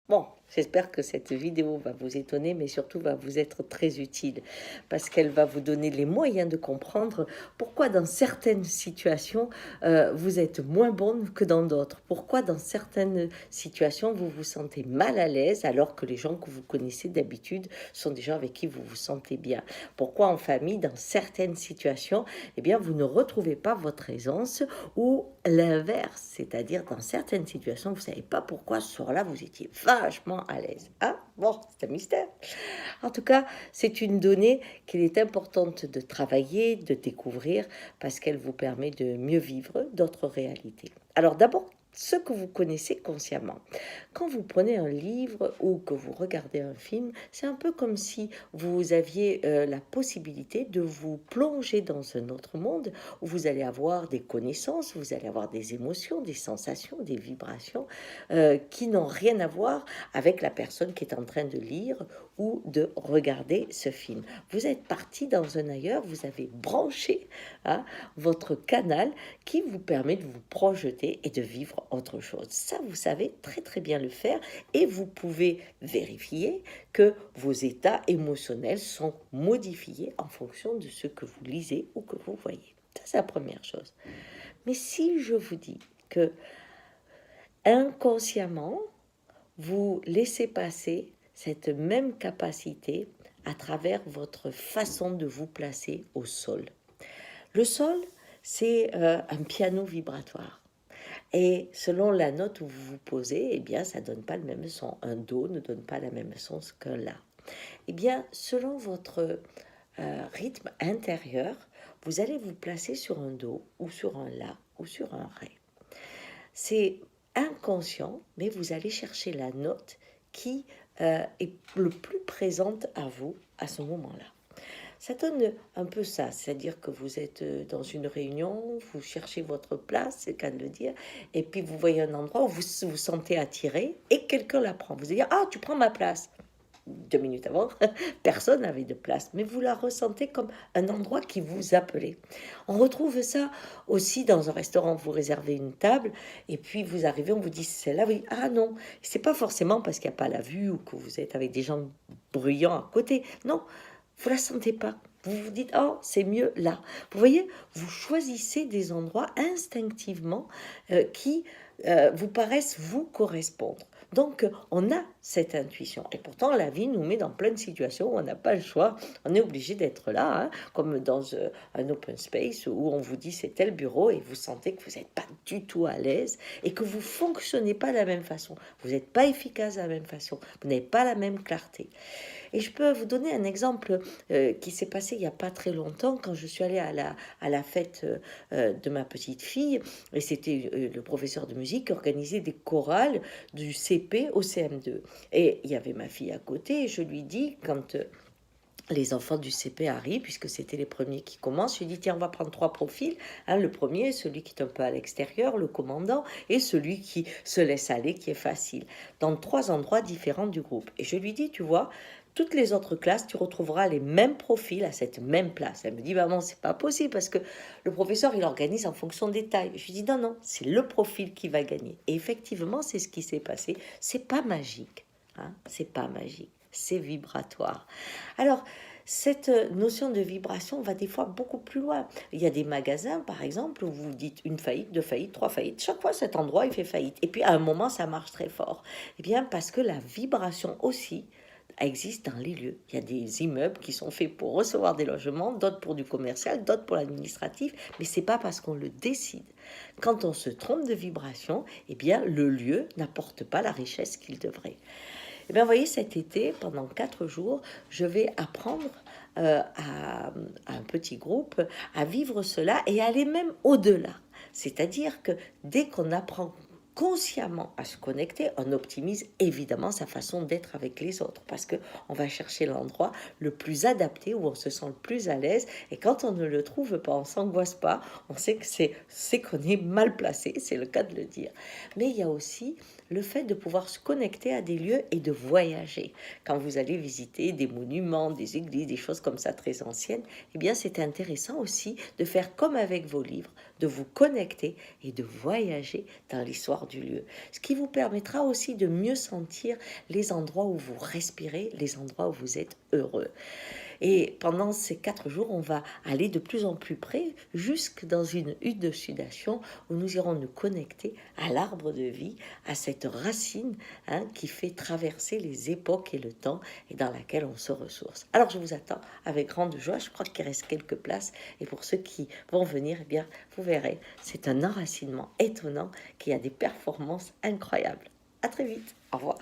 Bon, j'espère que cette vidéo va vous étonner, mais surtout va vous être très utile, parce qu'elle va vous donner les moyens de comprendre pourquoi dans certaines situations, vous êtes moins bonne que dans d'autres. Pourquoi dans certaines situations, vous vous sentez mal à l'aise, alors que les gens que vous connaissez d'habitude sont des gens avec qui vous vous sentez bien. Pourquoi en famille, dans certaines situations, eh bien, vous ne retrouvez pas votre aisance, ou l'inverse, c'est-à-dire dans certaines situations, vous ne savez pas pourquoi ce soir-là, vous étiez vachement à l'aise. Ah, bon, c'est un mystère. En tout cas, c'est une donnée qu'il est importante de travailler, de découvrir, parce qu'elle vous permet de mieux vivre d'autres réalités. Alors d'abord, ce que vous connaissez consciemment. Quand vous prenez un livre ou que vous regardez un film, c'est un peu comme si vous aviez la possibilité de vous plonger dans un autre monde où vous allez avoir des connaissances, vous allez avoir des émotions, des sensations, des vibrations qui n'ont rien à voir avec la personne qui est en train de lire ou de regarder ce film. Vous êtes parti dans un ailleurs, vous avez branché hein, votre canal qui vous permet de vous projeter et de vivre autre chose. Ça, vous savez très très bien le faire et vous pouvez vérifier que vos états émotionnels sont modifiés en fonction de ce que vous lisez ou que vous voyez. Ça, c'est la première chose. Mais si je vous dis que inconsciemment, vous laissez passer cette même capacité à travers votre façon de vous placer au sol. Le sol, c'est un piano vibratoire. Et selon la note où vous vous posez, eh bien, ça ne donne pas le même son. Un do ne donne pas la même son qu'un la. Eh bien, selon votre rythme intérieur, vous allez vous placer sur un do ou sur un la ou sur un ré. C'est inconscient, mais vous allez chercher la note qui est le plus présente à vous à ce moment-là. Ça donne un peu ça, c'est-à-dire que vous êtes dans une réunion, vous cherchez votre place, c'est le cas de le dire, et puis vous voyez un endroit où vous vous sentez attiré et quelqu'un la prend. Vous allez dire, ah, tu prends ma place. 2 minutes avant, personne n'avait de place, mais vous la ressentez comme un endroit qui vous appelait. On retrouve ça aussi dans un restaurant, vous réservez une table, et puis vous arrivez, on vous dit, c'est là, oui, ah non, c'est pas forcément parce qu'il n'y a pas la vue ou que vous êtes avec des gens bruyants à côté, non, vous la sentez pas. Vous vous dites, oh, c'est mieux là. Vous voyez, vous choisissez des endroits instinctivement qui vous paraissent vous correspondre. Donc, on a cette intuition. Et pourtant, la vie nous met dans plein de situations où on n'a pas le choix. On est obligé d'être là, hein, comme dans un open space où on vous dit c'est tel bureau et vous sentez que vous n'êtes pas du tout à l'aise et que vous fonctionnez pas de la même façon. Vous n'êtes pas efficace de la même façon. Vous n'avez pas la même clarté. Et je peux vous donner un exemple qui s'est passé il n'y a pas très longtemps quand je suis allée à la fête de ma petite fille. Et c'était le professeur de musique qui organisait des chorales du CP au CM2. Et il y avait ma fille à côté et je lui dis, quand les enfants du CP arrivent, puisque c'était les premiers qui commencent, je lui dis, tiens, on va prendre 3 profils. Hein, le premier, celui qui est un peu à l'extérieur, le commandant, et celui qui se laisse aller, qui est facile, dans 3 endroits différents du groupe. Et je lui dis, tu vois, toutes les autres classes, tu retrouveras les mêmes profils à cette même place. Elle me dit, maman, c'est pas possible, parce que le professeur, il organise en fonction des tailles. Je lui dis, non, non, c'est le profil qui va gagner. Et effectivement, c'est ce qui s'est passé. C'est pas magique, hein, c'est pas magique. C'est vibratoire. Alors, cette notion de vibration va des fois beaucoup plus loin. Il y a des magasins, par exemple, où vous dites une faillite, 2 faillites, 3 faillites. Chaque fois, cet endroit, il fait faillite. Et puis, à un moment, ça marche très fort. Eh bien, parce que la vibration aussi existe dans les lieux. Il y a des immeubles qui sont faits pour recevoir des logements, d'autres pour du commercial, d'autres pour l'administratif, mais c'est pas parce qu'on le décide. Quand on se trompe de vibration, eh bien, le lieu n'apporte pas la richesse qu'il devrait. Eh bien, vous voyez, cet été, pendant 4 jours, je vais apprendre à un petit groupe à vivre cela et aller même au-delà. C'est-à-dire que dès qu'on apprend consciemment à se connecter, on optimise évidemment sa façon d'être avec les autres parce que on va chercher l'endroit le plus adapté où on se sent le plus à l'aise et quand on ne le trouve pas, on s'angoisse pas, on sait que c'est qu'on est mal placé, c'est le cas de le dire. Mais il y a aussi le fait de pouvoir se connecter à des lieux et de voyager. Quand vous allez visiter des monuments, des églises, des choses comme ça très anciennes, eh bien c'est intéressant aussi de faire comme avec vos livres, de vous connecter et de voyager dans l'histoire du lieu. Ce qui vous permettra aussi de mieux sentir les endroits où vous respirez, les endroits où vous êtes heureux. Et pendant ces 4 jours, on va aller de plus en plus près, jusque dans une hutte de sudation, où nous irons nous connecter à l'arbre de vie, à cette racine qui fait traverser les époques et le temps, et dans laquelle on se ressource. Alors je vous attends avec grande joie, je crois qu'il reste quelques places, et pour ceux qui vont venir, eh bien, vous verrez, c'est un enracinement étonnant qui a des performances incroyables. À très vite, au revoir.